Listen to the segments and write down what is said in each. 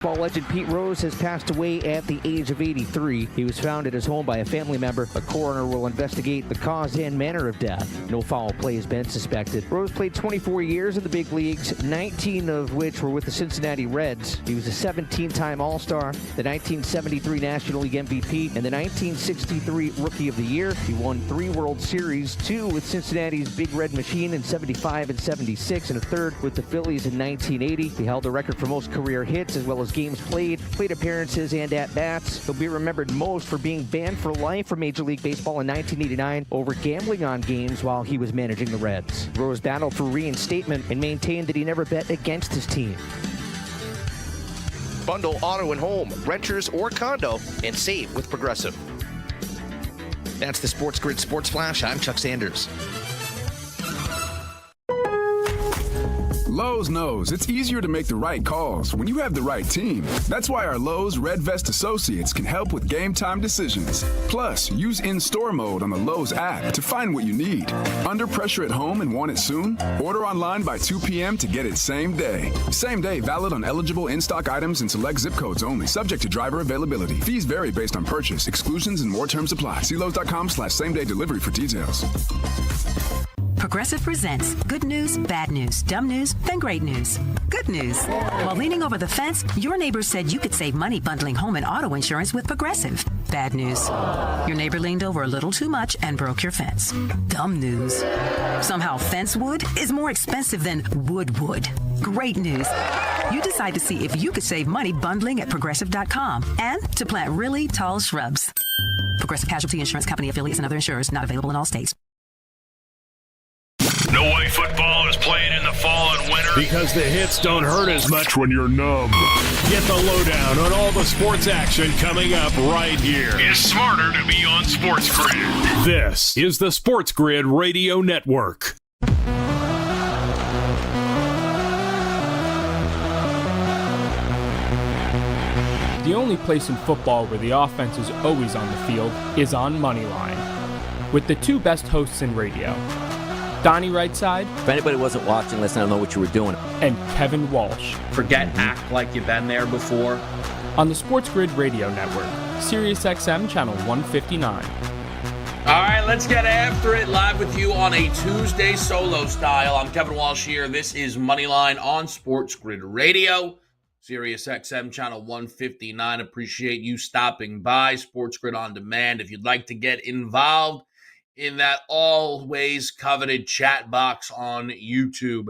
Ball legend Pete Rose has passed away at the age of 83. He was found at his home by a family member. A coroner will investigate the cause and manner of death. No foul play has been suspected. Rose played 24 years in the big leagues, 19 of which were with the Cincinnati Reds. He was a 17-time All-Star, the 1973 National League MVP, and the 1963 Rookie of the Year. He won 3 World Series, 2 with Cincinnati's Big Red Machine in 75 and 76, and a third with the Phillies in 1980. He held the record for most career hits as well as games played appearances, and at-bats. He'll be remembered most for being banned for life from Major League Baseball in 1989 over gambling on games while he was managing the Reds. Rose battled for reinstatement and maintained that he never bet against his team. Bundle auto and home, renters or condo, and save with Progressive. That's the SportsGrid Sports Flash. I'm Chuck Sanders. Lowe's knows it's easier to make the right calls when you have the right team. That's why our Lowe's Red Vest associates can help with game time decisions. Plus, use in-store mode on the Lowe's app to find what you need. Under pressure at home and want it soon? Order online by 2 p.m. to get it same day. Same day valid on eligible in-stock items and select zip codes only, subject to driver availability. Fees vary based on purchase. Exclusions and more terms apply. See Lowe's.com/same-day delivery for details. Progressive presents good news, bad news, dumb news, then great news. Good news. While leaning over the fence, your neighbor said you could save money bundling home and auto insurance with Progressive. Bad news. Your neighbor leaned over a little too much and broke your fence. Dumb news. Somehow fence wood is more expensive than wood. Great news. You decide to see if you could save money bundling at Progressive.com and to plant really tall shrubs. Progressive Casualty Insurance Company affiliates and other insurers not available in all states. No way football is playing in the fall and winter because the hits don't hurt as much when you're numb. Get the lowdown on all the sports action coming up right here. It's smarter to be on SportsGrid. This is the SportsGrid Radio Network. The only place in football where the offense is always on the field is on Moneyline. With the two best hosts in radio, Donnie Rightside. If anybody wasn't watching, listen, I don't know what you were doing. And Kevin Walsh. Forget act like you've been there before. On the SportsGrid Radio Network, SiriusXM Channel 159. All right, let's get after it. Live with you on a Tuesday solo style. I'm Kevin Walsh here. This is Moneyline on SportsGrid Radio. SiriusXM Channel 159. Appreciate you stopping by. SportsGrid On Demand. If you'd like to get involved in that always coveted chat box on YouTube,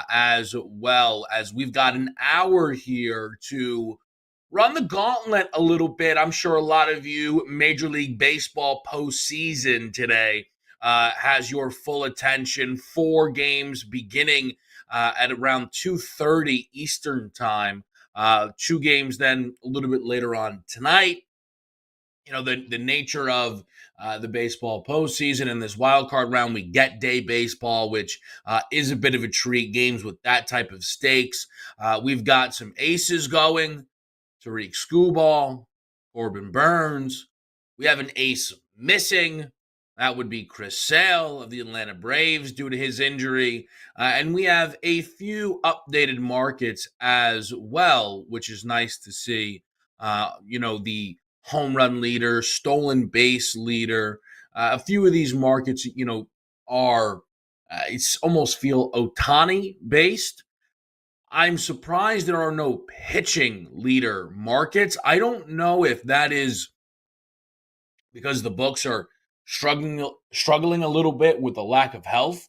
as well as we've got an hour here to run the gauntlet a little bit. I'm sure a lot of you Major League Baseball postseason today has your full attention. 4 games beginning at around 2:30 Eastern time. 2 games then a little bit later on tonight. You know, the nature of the baseball postseason and this wild card round, we get day baseball, which is a bit of a treat. Games with that type of stakes. We've got some aces going. Tariq Skubal, Corbin Burns. We have an ace missing. That would be Chris Sale of the Atlanta Braves due to his injury. And we have a few updated markets as well, which is nice to see. The home run leader, stolen base leader. A few of these markets, are it's almost feel Ohtani based. I'm surprised there are no pitching leader markets. I don't know if that is because the books are struggling a little bit with the lack of health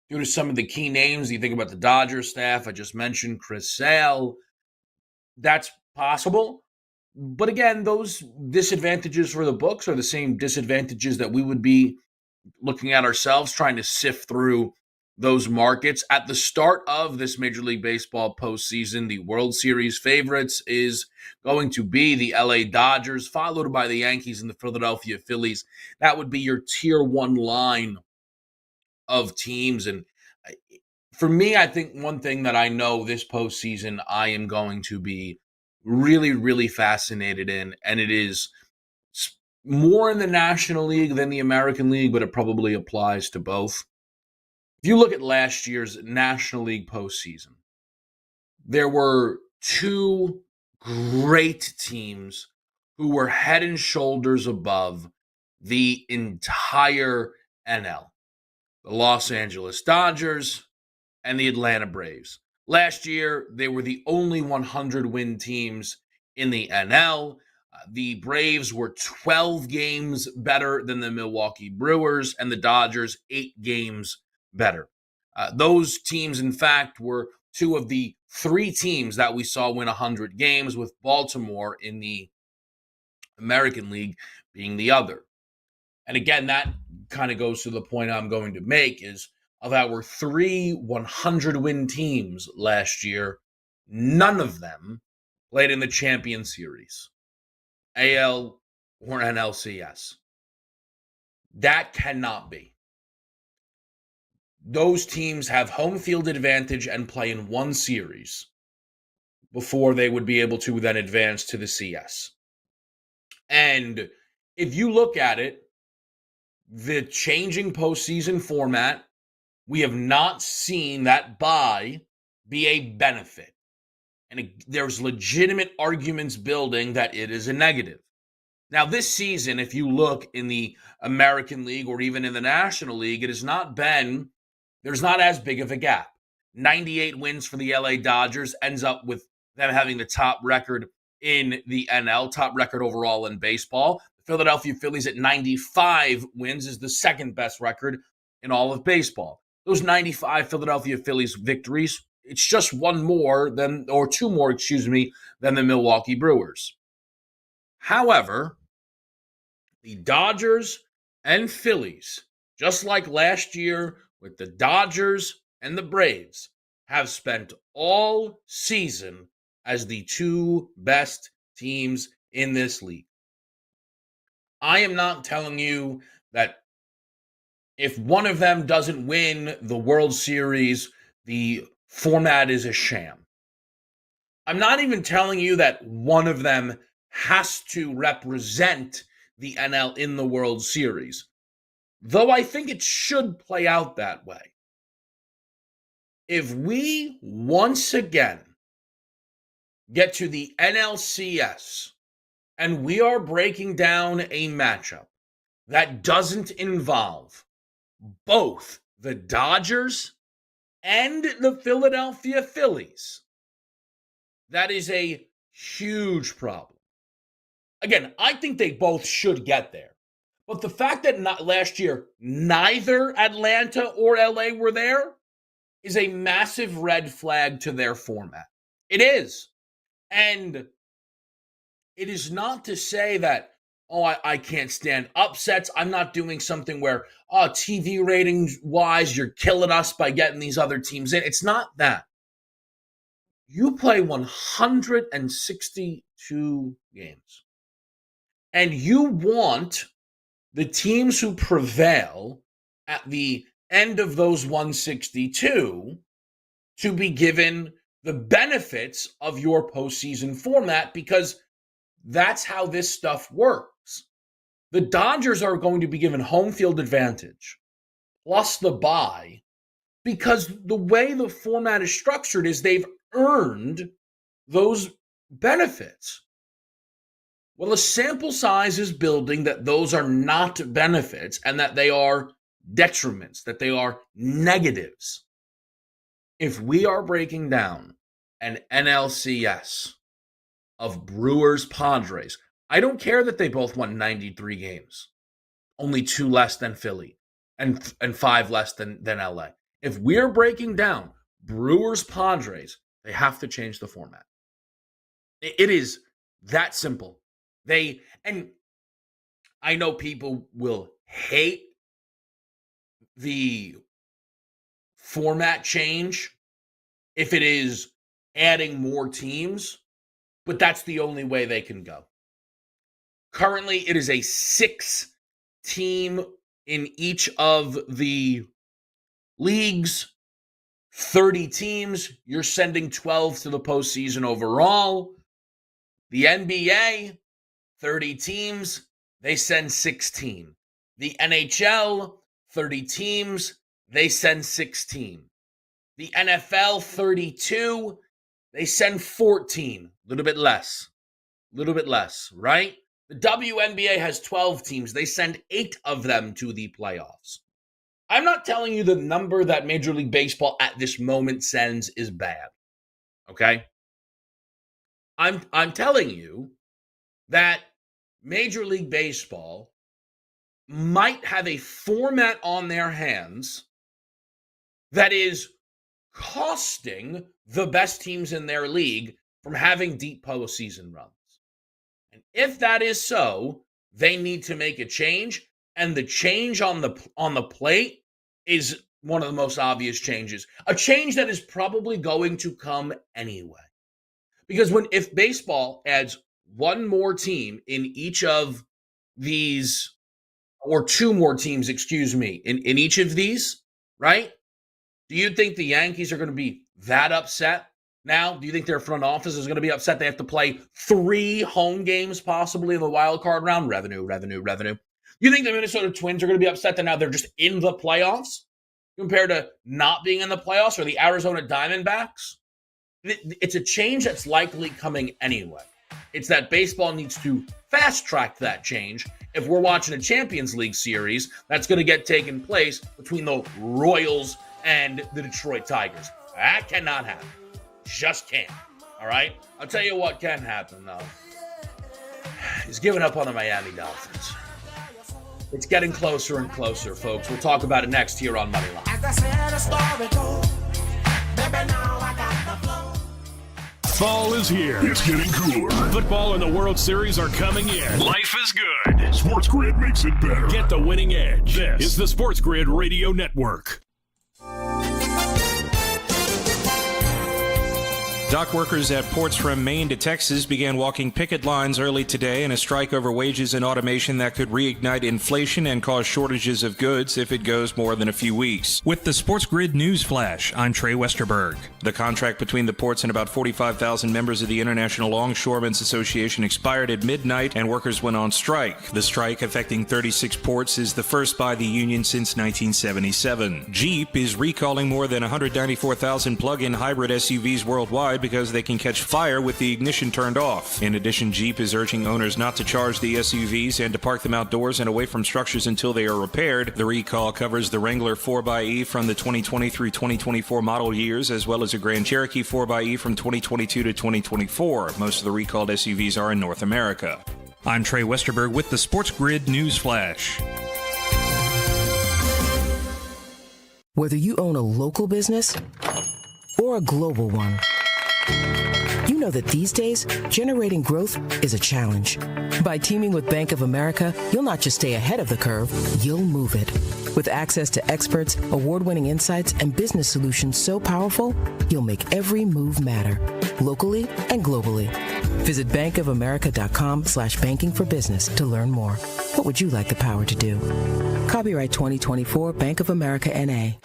due to some of the key names. You think about the Dodgers staff. I just mentioned Chris Sale. That's possible. But again, those disadvantages for the books are the same disadvantages that we would be looking at ourselves, trying to sift through those markets. At the start of this Major League Baseball postseason, the World Series favorites is going to be the LA Dodgers, followed by the Yankees and the Philadelphia Phillies. That would be your tier 1 line of teams. And for me, I think one thing that I know this postseason I am going to be really, really fascinated in, and it is more in the National League than the American League, but it probably applies to both. If you look at last year's National League postseason, there were 2 great teams who were head and shoulders above the entire NL. The Los Angeles Dodgers and the Atlanta Braves. Last year, they were the only 100-win teams in the NL. The Braves were 12 games better than the Milwaukee Brewers, and the Dodgers 8 games better. Those teams, in fact, were two of the 3 teams that we saw win 100 games, with Baltimore in the American League being the other. And again, that kind of goes to the point I'm going to make is of our 3 100-win teams last year, none of them played in the Champion Series, AL or NLCS. That cannot be. Those teams have home field advantage and play in one series before they would be able to then advance to the CS. And if you look at it, the changing postseason format, we have not seen that bye be a benefit. And there's legitimate arguments building that it is a negative. Now, this season, if you look in the American League or even in the National League, there's not as big of a gap. 98 wins for the LA Dodgers ends up with them having the top record in the NL, top record overall in baseball. The Philadelphia Phillies at 95 wins is the second best record in all of baseball. Those 95 Philadelphia Phillies victories, it's just two more, than the Milwaukee Brewers. However, the Dodgers and Phillies, just like last year with the Dodgers and the Braves, have spent all season as the 2 best teams in this league. I am not telling you that if one of them doesn't win the World Series, the format is a sham. I'm not even telling you that one of them has to represent the NL in the World Series, though I think it should play out that way. If we once again get to the NLCS and we are breaking down a matchup that doesn't involve both the Dodgers and the Philadelphia Phillies, that is a huge problem. Again, I think they both should get there. But the fact that last year neither Atlanta or LA were there is a massive red flag to their format. It is. And it is not to say that, I can't stand upsets. I'm not doing something where, TV ratings-wise, you're killing us by getting these other teams in. It's not that. You play 162 games. And you want the teams who prevail at the end of those 162 to be given the benefits of your postseason format, because that's how this stuff works. The Dodgers are going to be given home field advantage plus the bye because the way the format is structured is they've earned those benefits. Well, a sample size is building that those are not benefits and that they are detriments, that they are negatives. If we are breaking down an NLCS of Brewers Padres, I don't care that they both won 93 games, only 2 less than Philly and 5 less than LA. If we're breaking down Brewers Padres, they have to change the format. It is that simple. And I know people will hate the format change if it is adding more teams, but that's the only way they can go. Currently, it is a 6-team in each of the leagues, 30 teams. You're sending 12 to the postseason overall. The NBA, 30 teams, they send 16. The NHL, 30 teams, they send 16. The NFL, 32, They send 14, a little bit less, right? The WNBA has 12 teams. They send 8 of them to the playoffs. I'm not telling you the number that Major League Baseball at this moment sends is bad, okay? I'm telling you that Major League Baseball might have a format on their hands that is costing the best teams in their league from having deep postseason runs. And if that is so, they need to make a change. And the change on the plate is one of the most obvious changes. A change that is probably going to come anyway. Because if baseball adds one more team in each of these, or 2 more teams, in each of these, right? Do you think the Yankees are going to be that upset now? Do you think their front office is going to be upset they have to play 3 home games possibly in the wild card round? Revenue. You think the Minnesota Twins are going to be upset that now they're just in the playoffs compared to not being in the playoffs, or the Arizona Diamondbacks? It's a change that's likely coming anyway. It's that baseball needs to fast-track that change if we're watching a Champions League series that's going to get taken place between the Royals and the Detroit Tigers. That cannot happen. Just can't. All right? I'll tell you what can happen, though. He's giving up on the Miami Dolphins. It's getting closer and closer, folks. We'll talk about it next here on Moneyline. Fall is here. It's getting cooler. Football and the World Series are coming in. Life is good. SportsGrid makes it better. Get the winning edge. This is the SportsGrid Radio Network. Dock workers at ports from Maine to Texas began walking picket lines early today in a strike over wages and automation that could reignite inflation and cause shortages of goods if it goes more than a few weeks. With the SportsGrid News Flash, I'm Trey Westerberg. The contract between the ports and about 45,000 members of the International Longshoremen's Association expired at midnight and workers went on strike. The strike, affecting 36 ports, is the first by the union since 1977. Jeep is recalling more than 194,000 plug-in hybrid SUVs worldwide because they can catch fire with the ignition turned off. In addition, Jeep is urging owners not to charge the SUVs and to park them outdoors and away from structures until they are repaired. The recall covers the Wrangler 4xe from the 2020 through 2024 model years, as well as a Grand Cherokee 4xe from 2022 to 2024. Most of the recalled SUVs are in North America. I'm Trey Westerberg with the SportsGrid News Flash. Whether you own a local business or a global one, you know that these days, generating growth is a challenge. By teaming with Bank of America, you'll not just stay ahead of the curve, you'll move it. With access to experts, award-winning insights, and business solutions so powerful, you'll make every move matter, locally and globally. Visit bankofamerica.com/banking for business to learn more. What would you like the power to do? Copyright 2024 Bank of America N.A.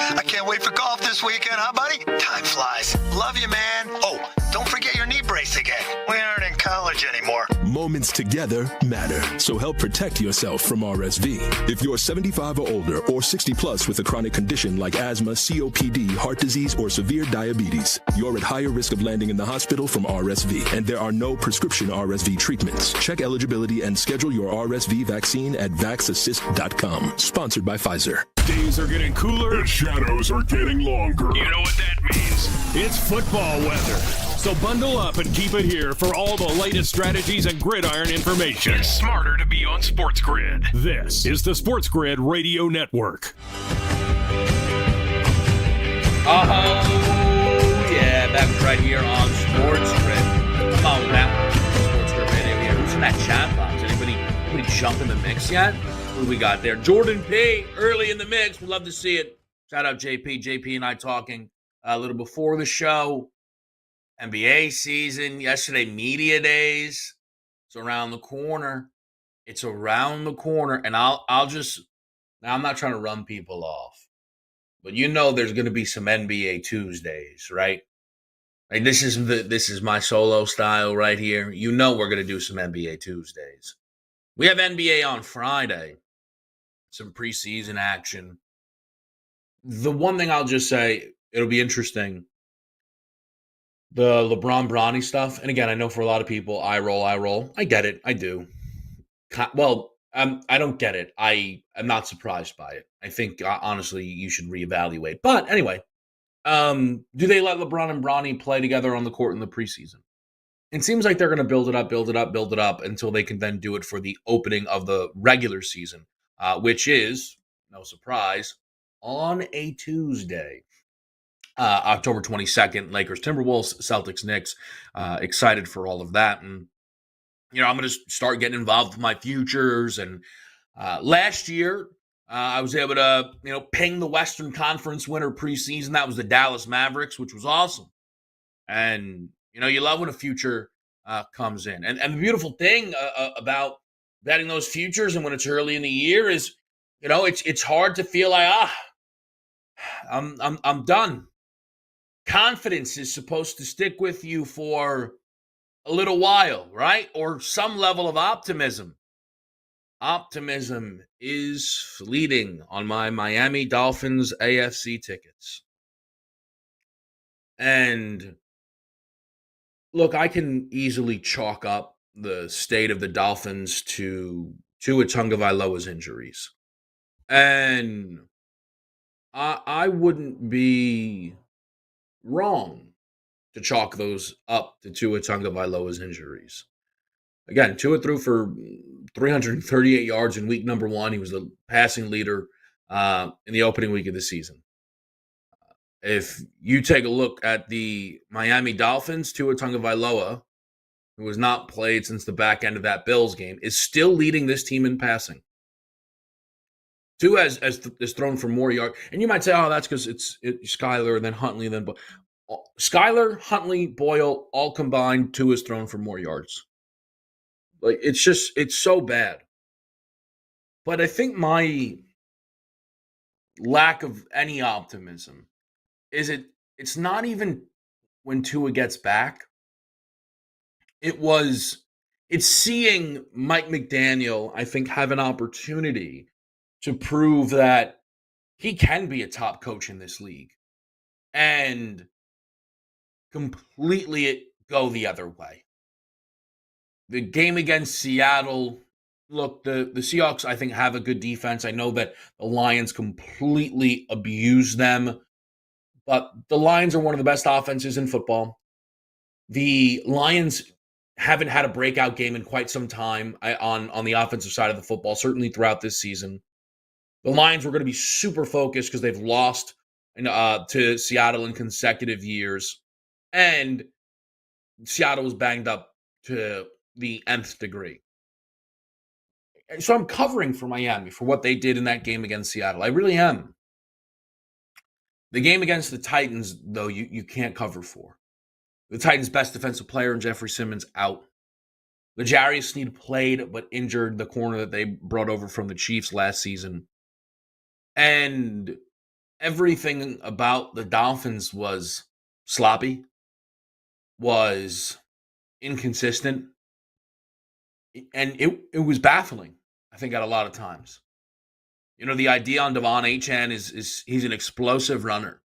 I can't wait for golf this weekend, huh, buddy? Time flies. Love you, man. Oh, don't forget your knee brace again. We aren't in college anymore. Moments together matter, so help protect yourself from RSV. If you're 75 or older or 60 plus with a chronic condition like asthma, COPD, heart disease, or severe diabetes, you're at higher risk of landing in the hospital from RSV, and there are no prescription RSV treatments. Check eligibility and schedule your RSV vaccine at vaxassist.com. Sponsored by Pfizer. Days are getting cooler. The shadows are getting longer. You know what that means. It's football weather. So bundle up and keep it here for all the latest strategies and gridiron information. It's smarter to be on SportsGrid. This is the SportsGrid Radio Network. Oh, yeah, back right here on SportsGrid. Come on, Matt. SportsGrid Radio here. Who's in that chat box? Anybody jump in the mix yet? Who do we got there? Jordan P. early in the mix. We'd love to see it. Shout out JP. JP and I talking a little before the show. NBA season. Yesterday, media days. It's around the corner. And I'll just, now I'm not trying to run people off, but you know there's going to be some NBA Tuesdays, right? Like this is my solo style right here. You know we're going to do some NBA Tuesdays. We have NBA on Friday. Some preseason action. The one thing I'll just say, it'll be interesting. the LeBron Bronny stuff. And again, I know for a lot of people, I roll. I get it. I do. Well, I don't get it. I am not surprised by it. I think, honestly, you should reevaluate. But anyway, do they let LeBron and Bronny play together on the court in the preseason? It seems like they're going to build it up until they can then do it for the opening of the regular season, which is, no surprise, on a Tuesday. October 22nd, Lakers, Timberwolves, Celtics, Knicks. Excited for all of that. And, I'm going to start getting involved with my futures. And last year, I was able to, ping the Western Conference winner preseason. That was the Dallas Mavericks, which was awesome. And, you love when a future comes in. And the beautiful thing about betting those futures and when it's early in the year is, it's hard to feel like, I'm done. Confidence is supposed to stick with you for a little while, right? Or some level of optimism. Optimism is fleeting on my Miami Dolphins AFC tickets. And look, I can easily chalk up the state of the Dolphins to Tua Tagovailoa's injuries. And I wouldn't be wrong to chalk those up to Tua Tagovailoa's injuries. Again, Tua threw for 338 yards in week number 1. He was the passing leader in the opening week of the season. If you take a look at the Miami Dolphins, Tua Tagovailoa, who has not played since the back end of that Bills game, is still leading this team in passing. Tua has thrown for more yards. And you might say, that's because it's Skyler, then Huntley, then Skyler, Huntley, Boyle, all combined, Tua's thrown for more yards. Like, it's so bad. But I think my lack of any optimism is it's not even when Tua gets back. It's seeing Mike McDaniel, I think, have an opportunity to prove that he can be a top coach in this league and completely go the other way. The game against Seattle, look, the Seahawks, I think, have a good defense. I know that the Lions completely abuse them, but the Lions are one of the best offenses in football. The Lions haven't had a breakout game in quite some time on the offensive side of the football, certainly throughout this season. The Lions were going to be super focused because they've lost to Seattle in consecutive years, and Seattle was banged up to the nth degree. And so I'm covering for Miami for what they did in that game against Seattle. I really am. The game against the Titans, though, you can't cover for. The Titans' best defensive player, Jeffrey Simmons, out. L'Jarius Sneed played but injured, the corner that they brought over from the Chiefs last season. And everything about the Dolphins was sloppy, was inconsistent, and it was baffling, I think, at a lot of times. The idea on Devon Achane is he's an explosive runner,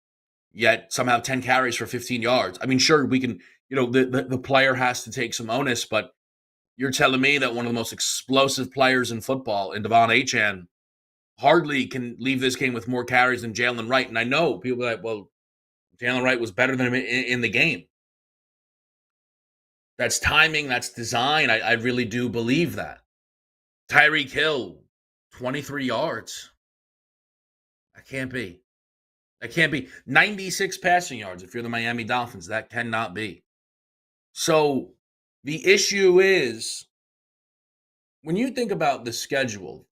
yet somehow 10 carries for 15 yards. I mean, sure, we can, the player has to take some onus, but you're telling me that one of the most explosive players in football, in Devon Achane, hardly can leave this game with more carries than Jalen Wright. And I know people are like, well, Jalen Wright was better than him in the game. That's timing. That's design. I really do believe that. Tyreek Hill, 23 yards. That can't be. 96 passing yards if you're the Miami Dolphins. That cannot be. So the issue is, when you think about the schedule,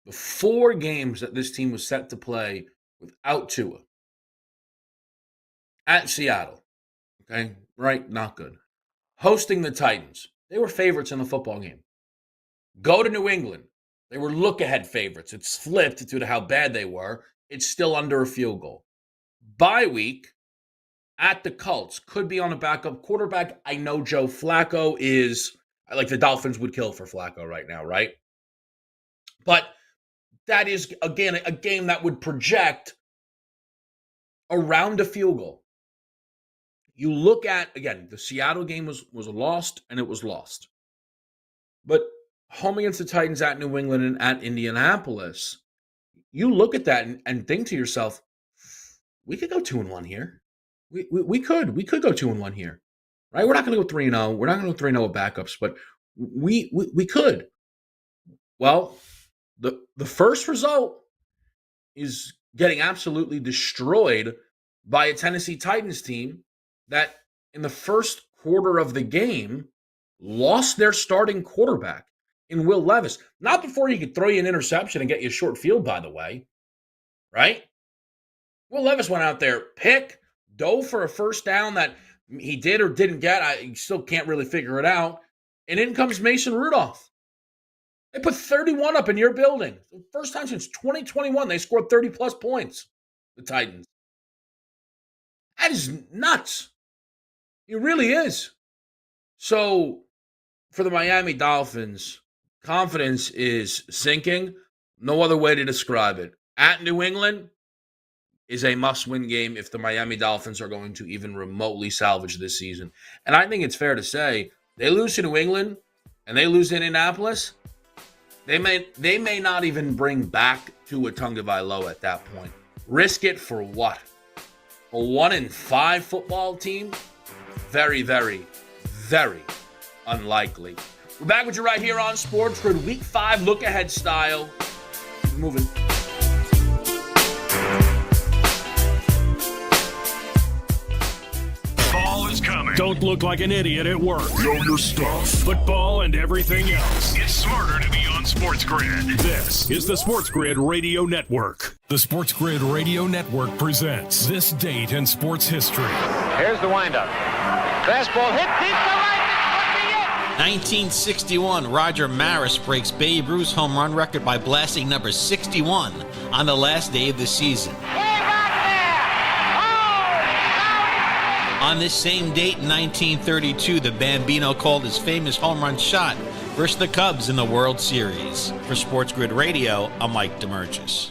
the 4 games that this team was set to play without Tua. At Seattle. Okay? Right? Not good. Hosting the Titans. They were favorites in the football game. Go to New England. They were look-ahead favorites. It's flipped due to how bad they were. It's still under a field goal. Bye week at the Colts. Could be on a backup quarterback. I know Joe Flacco is, like, the Dolphins would kill for Flacco right now, right? But that is, again, a game that would project around a field goal. You look at, again, the Seattle game was lost, and it was lost. But home against the Titans, at New England, and at Indianapolis, you look at that and think to yourself, we could go 2-1 here. We could go 2-1 here, right? We're not going to go 3-0. We're not going to go 3-0 with backups, but we could. Well, the first result is getting absolutely destroyed by a Tennessee Titans team that in the first quarter of the game lost their starting quarterback in Will Levis. Not before he could throw you an interception and get you a short field, by the way, right? Will Levis went out there, dove for a first down that he did or didn't get. I still can't really figure it out. And in comes Mason Rudolph. They put 31 up in your building. First time since 2021 they scored 30-plus points, the Titans. That is nuts. It really is. So, for the Miami Dolphins, confidence is sinking. No other way to describe it. At New England is a must-win game if the Miami Dolphins are going to even remotely salvage this season. And I think it's fair to say, they lose to New England and they lose to Indianapolis, they may not even bring back Tua Tagovailoa at that point. Risk it for what? A 1-5 football team? Very, very, very unlikely. We're back with you right here on SportsGrid, Week 5 look-ahead style. Keep moving. Fall is coming. Don't look like an idiot at work. Know your stuff. Football and everything else. It's smarter to be on SportsGrid. This is the SportsGrid Radio Network. The SportsGrid Radio Network presents This Date in Sports History. Here's the windup. Fastball hit deep to right. 1961, Roger Maris breaks Babe Ruth's home run record by blasting number 61 on the last day of the season. On this same date in 1932, the Bambino called his famous home run shot versus the Cubs in the World Series. For SportsGrid Radio, I'm Mike DeMurchis.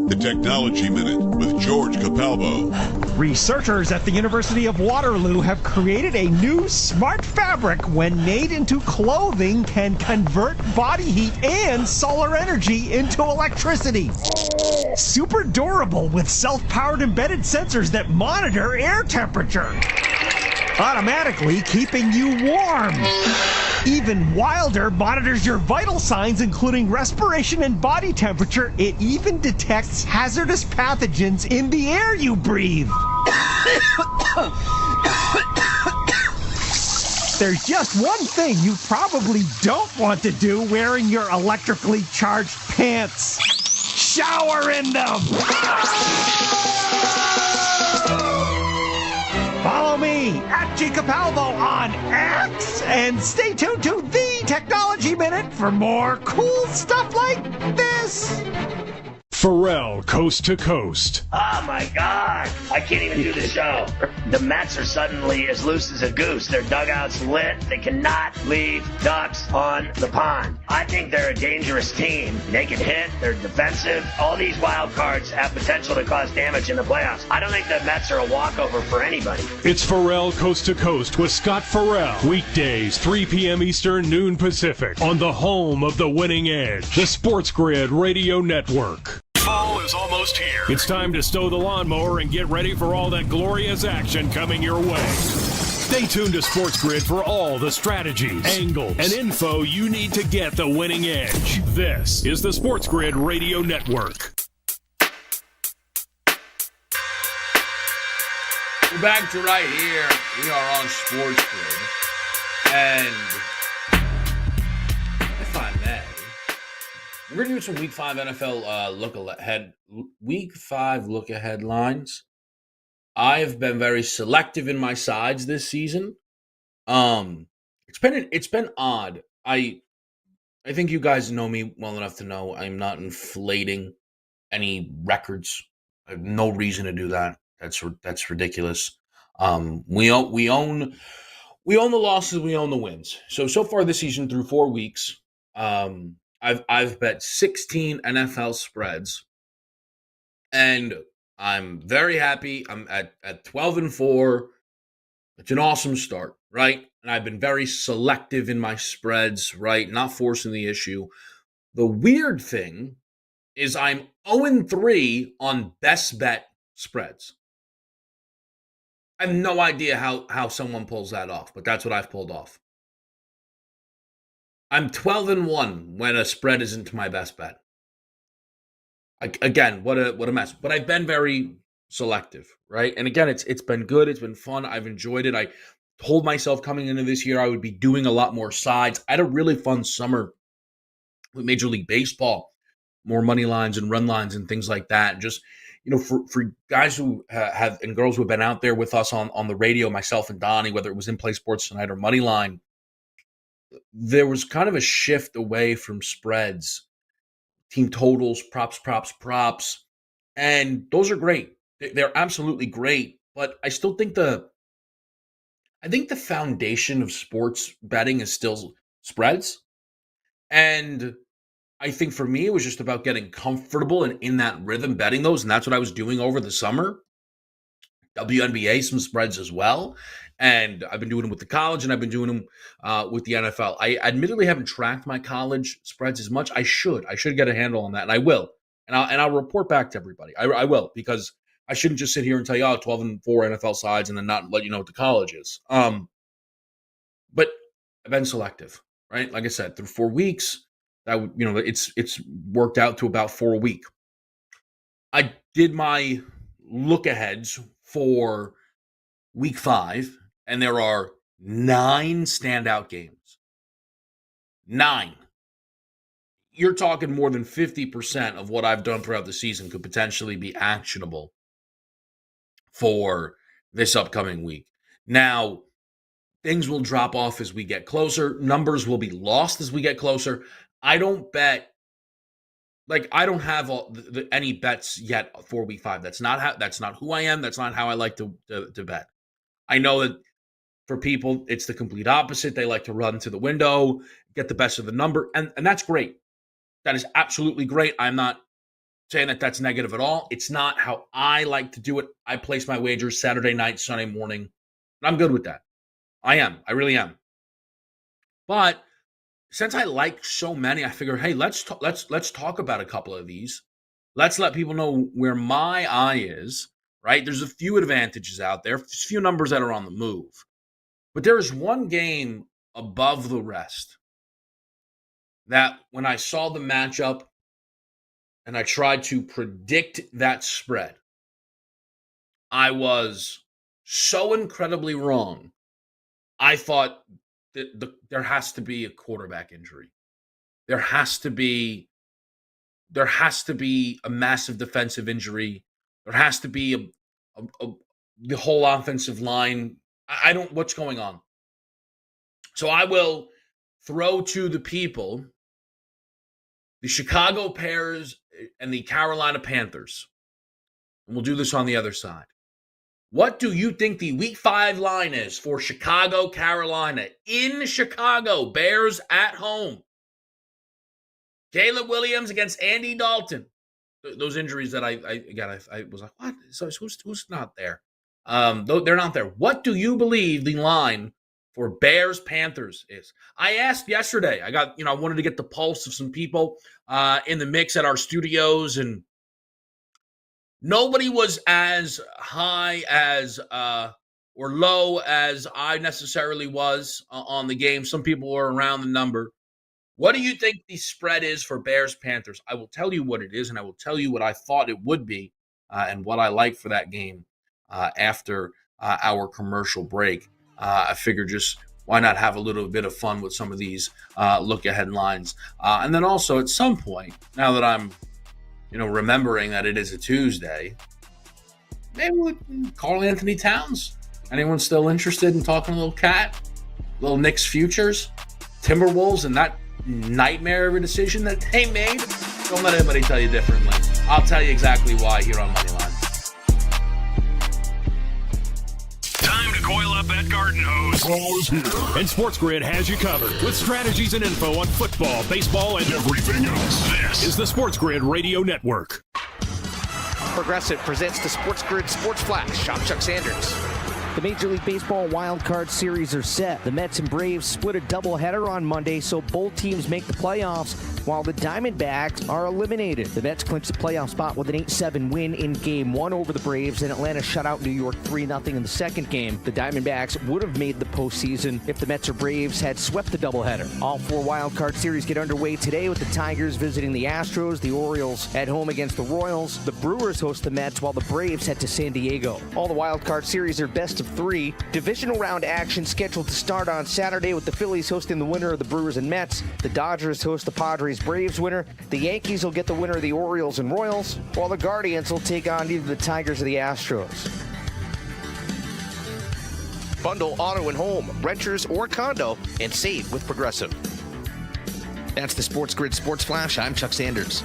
The Technology Minute with George Capalbo. Researchers at the University of Waterloo have created a new smart fabric when made into clothing can convert body heat and solar energy into electricity. Super durable with self-powered embedded sensors that monitor air temperature, automatically keeping you warm. Even wilder, monitors your vital signs, including respiration and body temperature. It even detects hazardous pathogens in the air you breathe. There's just one thing you probably don't want to do wearing your electrically charged pants. Shower in them! Follow me at G Capalbo on X and stay tuned to the Technology Minute for more cool stuff like this. Pharrell, Coast to Coast. Oh my God! I can't even do the show. The Mets are suddenly as loose as a goose. Their dugout's lit. They cannot leave ducks on the pond. I think they're a dangerous team. They can hit. They're defensive. All these wild cards have potential to cause damage in the playoffs. I don't think the Mets are a walkover for anybody. It's Pharrell, Coast to Coast with Scott Farrell. Weekdays, 3 p.m. Eastern, noon Pacific. On the home of the winning edge, the SportsGrid Radio Network. Fall is almost here. It's time to stow the lawnmower and get ready for all that glorious action coming your way. Stay tuned to SportsGrid for all the strategies, angles, and info you need to get the winning edge. This is the SportsGrid Radio Network. We're back to right here. We are on SportsGrid. And if I may, we're going to do some Week 5 NFL Week 5 look-ahead lines. I have been very selective in my sides this season. It's been odd. I think you guys know me well enough to know I'm not inflating any records. I have no reason to do that. That's ridiculous. We own the losses. We own the wins. So far this season through 4 weeks, I've bet 16 NFL spreads, and I'm very happy. I'm at 12-4. It's an awesome start, right? And I've been very selective in my spreads, right? Not forcing the issue. The weird thing is I'm 0-3 on best bet spreads. I have no idea how someone pulls that off, but that's what I've pulled off. I'm 12-1 when a spread isn't my best bet. Again, what a mess. But I've been very selective, right? And again, it's been good. It's been fun. I've enjoyed it. I told myself coming into this year I would be doing a lot more sides. I had a really fun summer with Major League Baseball, more money lines and run lines and things like that. Just, for guys who have and girls who have been out there with us on the radio, myself and Donnie, whether it was In Play Sports Tonight or Moneyline, there was kind of a shift away from spreads, team totals, props, and those are great. They're absolutely great, but I still think the foundation of sports betting is still spreads. And I think for me, it was just about getting comfortable and in that rhythm betting those, and that's what I was doing over the summer. WNBA, some spreads as well. And I've been doing them with the college, and I've been doing them with the NFL. I admittedly haven't tracked my college spreads as much. I should get a handle on that, and I will. And I'll report back to everybody. I will, because I shouldn't just sit here and tell you, 12-4 NFL sides, and then not let you know what the college is. But I've been selective, right? Like I said, through 4 weeks, that it's worked out to about 4 a week. I did my look aheads for week 5, and there are 9 standout games. 9. You're talking more than 50% of what I've done throughout the season could potentially be actionable for this upcoming week. Now, things will drop off as we get closer. Numbers will be lost as we get closer. I don't bet. I don't have any bets yet for week 5. That's not who I am. That's not how I like to bet. I know that for people, it's the complete opposite. They like to run to the window, get the best of the number, and that's great. That is absolutely great. I'm not saying that that's negative at all. It's not how I like to do it. I place my wagers Saturday night, Sunday morning, and I'm good with that. I am. I really am. But since I like so many, I figure, hey, let's talk about a couple of these. Let's let people know where my eye is, right? There's a few advantages out there, there's a few numbers that are on the move. But there is one game above the rest that when I saw the matchup and I tried to predict that spread, I was so incredibly wrong. I thought that there has to be a quarterback injury. There has to be a massive defensive injury. There has to be the whole offensive line. What's going on? So I will throw to the people the Chicago Bears and the Carolina Panthers. And we'll do this on the other side. What do you think the week 5 line is for Chicago, Carolina? In Chicago, Bears at home. Caleb Williams against Andy Dalton. Those injuries that I was like, what? So who's not there? They're not there. What do you believe the line for Bears Panthers is? I asked yesterday. I wanted to get the pulse of some people in the mix at our studios, and nobody was as high as or low as I necessarily was on the game. Some people were around the number. What do you think the spread is for Bears Panthers? I will tell you what it is, and I will tell you what I thought it would be and what I like for that game after our commercial break. I figured just why not have a little bit of fun with some of these look-ahead lines. And then also at some point, now that I'm remembering that it is a Tuesday, maybe with Karl Anthony Towns. Anyone still interested in talking a little cat? Little Knicks futures? Timberwolves and that nightmare of a decision that they made? Don't let anybody tell you differently. I'll tell you exactly why here on Moneyline. Time to coil up that garden hose. Ball is here. And SportsGrid has you covered with strategies and info on football, baseball, and everything else. This is the SportsGrid Radio Network. Progressive presents the SportsGrid Sports Flash. I'm Chuck Sanders. The Major League Baseball Wild Card Series are set. The Mets and Braves split a doubleheader on Monday, so both teams make the playoffs, while the Diamondbacks are eliminated. The Mets clinched the playoff spot with an 8-7 win in Game 1 over the Braves, and Atlanta shut out New York 3-0 in the second game. The Diamondbacks would have made the postseason if the Mets or Braves had swept the doubleheader. All 4 Wild Card Series get underway today with the Tigers visiting the Astros, the Orioles at home against the Royals, the Brewers host the Mets, while the Braves head to San Diego. All the Wild Card Series are best of 3. Divisional round action scheduled to start on Saturday with the Phillies hosting the winner of the Brewers and Mets. The Dodgers host the Padres-Braves winner. The Yankees will get the winner of the Orioles and Royals, while the Guardians will take on either the Tigers or the Astros. Bundle auto and home, renters or condo, and save with Progressive. That's the SportsGrid Sports Flash. I'm Chuck Sanders.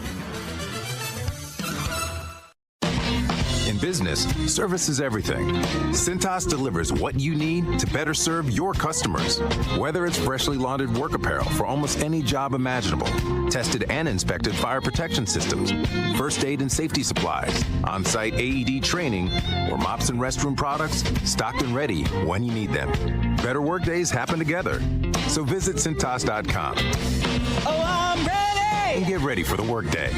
In business, service is everything. Cintas delivers what you need to better serve your customers. Whether it's freshly laundered work apparel for almost any job imaginable, tested and inspected fire protection systems, first aid and safety supplies, on-site AED training, or mops and restroom products, stocked and ready when you need them. Better work days happen together. So visit Cintas.com. Oh, I'm ready! And get ready for the workday.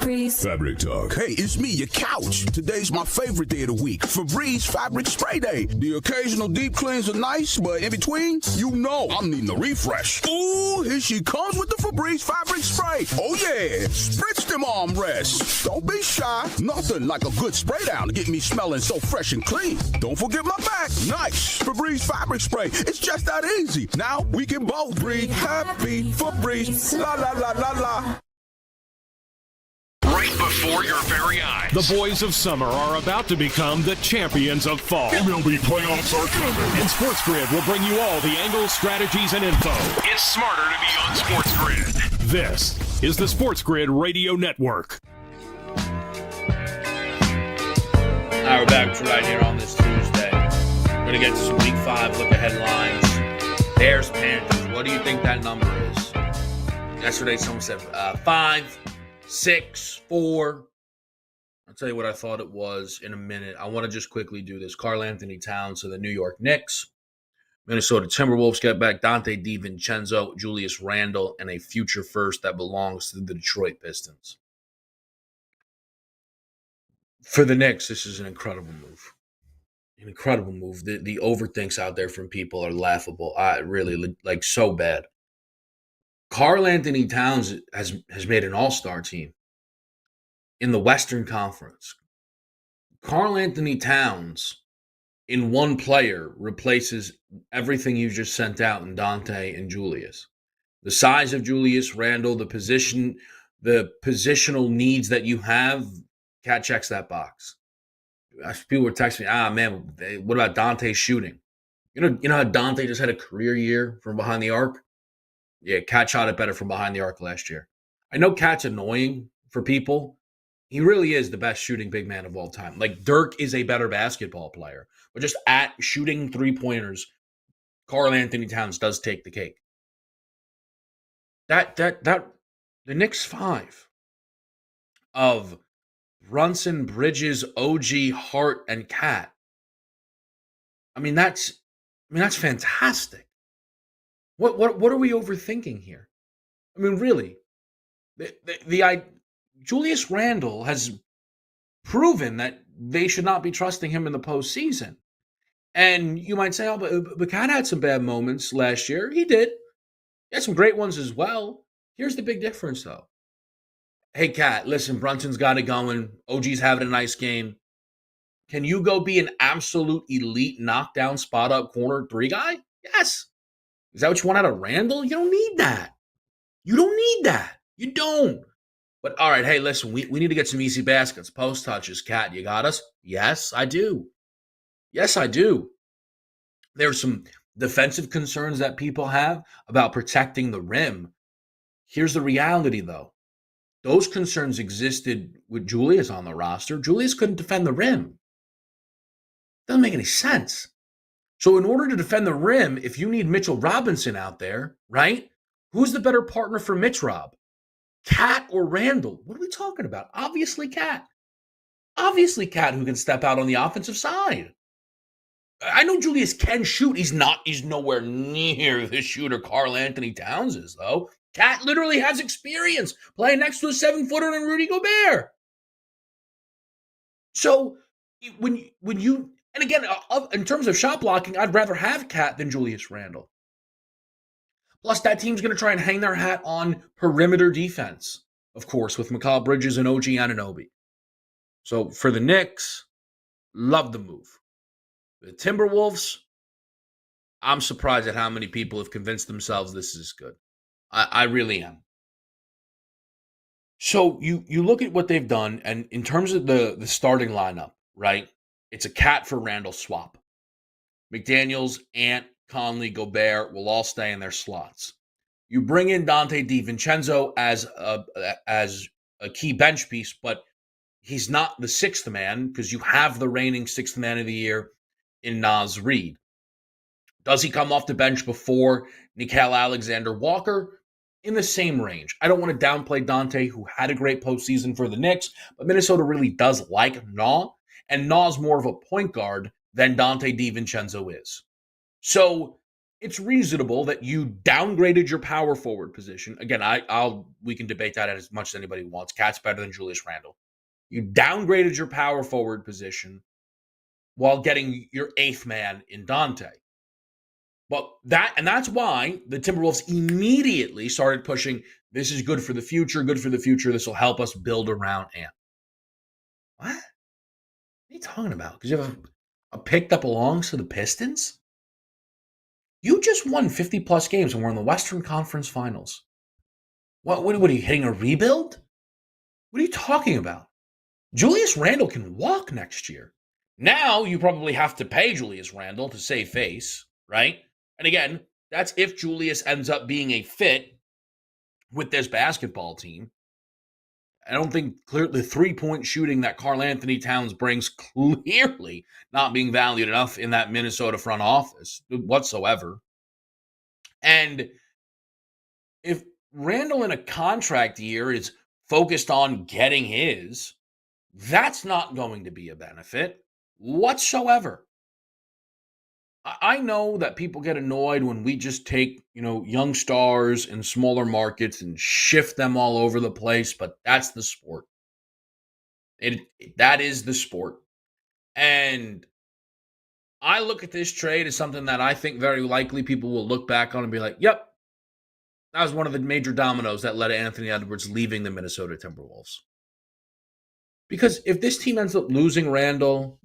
Fabric Talk. Hey, it's me, your couch. Today's my favorite day of the week. Febreze Fabric Spray Day. The occasional deep cleans are nice, but in between, you know I'm needing a refresh. Ooh, here she comes with the Febreze Fabric Spray. Oh yeah, spritz them armrests. Don't be shy. Nothing like a good spray down to get me smelling so fresh and clean. Don't forget my back. Nice. Febreze Fabric Spray. It's just that easy. Now we can both breathe happy. Febreze. La la la la la. Right before your very eyes. The boys of summer are about to become the champions of fall. MLB playoffs are coming. And SportsGrid will bring you all the angles, strategies, and info. It's smarter to be on SportsGrid. This is the SportsGrid Radio Network. All right, we're back right here on this Tuesday. We're going to get to some Week 5 look at headlines. Bears, Panthers. What do you think that number is? Yesterday, someone said 5. 6, 4. I'll tell you what I thought it was in a minute. I want to just quickly do this. Karl Anthony Towns to the New York Knicks. Minnesota Timberwolves get back Dante DiVincenzo, Julius Randle, and a future first that belongs to the Detroit Pistons. For the Knicks, this is an incredible move. An incredible move. The overthinks out there from people are laughable. Really, like, so bad. Karl Anthony Towns has made an all-star team in the Western Conference. Karl Anthony Towns in one player replaces everything you just sent out in Dante and Julius. The size of Julius Randle, the positional needs that you have, Cat checks that box. People were texting me, man, what about Dante's shooting? You know how Dante just had a career year from behind the arc? Yeah, Cat shot it better from behind the arc last year. I know Cat's annoying for people. He really is the best shooting big man of all time. Like, Dirk is a better basketball player. But just at shooting three-pointers, Karl Anthony Towns does take the cake. The Knicks 5 of Brunson, Bridges, OG, Hart, and Cat. I mean, that's fantastic. What are we overthinking here? I mean, really, Julius Randle has proven that they should not be trusting him in the postseason. And you might say, but Cat had some bad moments last year. He did. He had some great ones as well. Here's the big difference, though. Hey, Cat, listen, Brunson's got it going. OG's having a nice game. Can you go be an absolute elite knockdown spot-up corner 3 guy? Yes. Is that what you want out of Randall? You don't need that. You don't. But all right, hey, listen, we need to get some easy baskets, post touches. Cat, you got us? Yes, I do. There's some defensive concerns that people have about protecting the rim. Here's the reality, though. Those concerns existed with Julius on the roster. Julius couldn't defend the rim. Doesn't make any sense. So in order to defend the rim, if you need Mitchell Robinson out there, right? Who's the better partner for Mitch Rob? Cat or Randall? What are we talking about? Obviously Cat. Obviously, Cat who can step out on the offensive side. I know Julius can shoot. He's nowhere near the shooter Karl Anthony Towns is, though. Cat literally has experience playing next to a 7-footer and Rudy Gobert. So when you and again, in terms of shot blocking, I'd rather have Cat than Julius Randle. Plus, that team's going to try and hang their hat on perimeter defense, of course, with Mikal Bridges and OG Anunoby. So for the Knicks, love the move. The Timberwolves, I'm surprised at how many people have convinced themselves this is good. I really am. So you look at what they've done, and in terms of the starting lineup, right? It's a Cat for Randall swap. McDaniels, Ant, Conley, Gobert will all stay in their slots. You bring in Dante DiVincenzo as a key bench piece, but he's not the sixth man because you have the reigning sixth man of the year in Naz Reid. Does he come off the bench before Nickeil Alexander-Walker? In the same range. I don't want to downplay Dante, who had a great postseason for the Knicks, but Minnesota really does like Na, and Na's more of a point guard than Dante DiVincenzo is. So it's reasonable that you downgraded your power forward position. Again, we can debate that as much as anybody wants. Cat's better than Julius Randle. You downgraded your power forward position while getting your eighth man in Dante. But that's why the Timberwolves immediately started pushing, this is good for the future, this will help us build around Ant. What? What are you talking about? Because you have a pick that belongs to the Pistons? You just won 50-plus games and we're in the Western Conference Finals. What are you, hitting a rebuild? What are you talking about? Julius Randle can walk next year. Now you probably have to pay Julius Randle to save face, right? And again, that's if Julius ends up being a fit with this basketball team. I don't think the three-point shooting that Karl Anthony Towns brings clearly not being valued enough in that Minnesota front office whatsoever. And if Randle in a contract year is focused on getting his, that's not going to be a benefit whatsoever. I know that people get annoyed when we just take, young stars in smaller markets and shift them all over the place, but that's the sport. That is the sport. And I look at this trade as something that I think very likely people will look back on and be like, yep, that was one of the major dominoes that led to Anthony Edwards leaving the Minnesota Timberwolves. Because if this team ends up losing Randle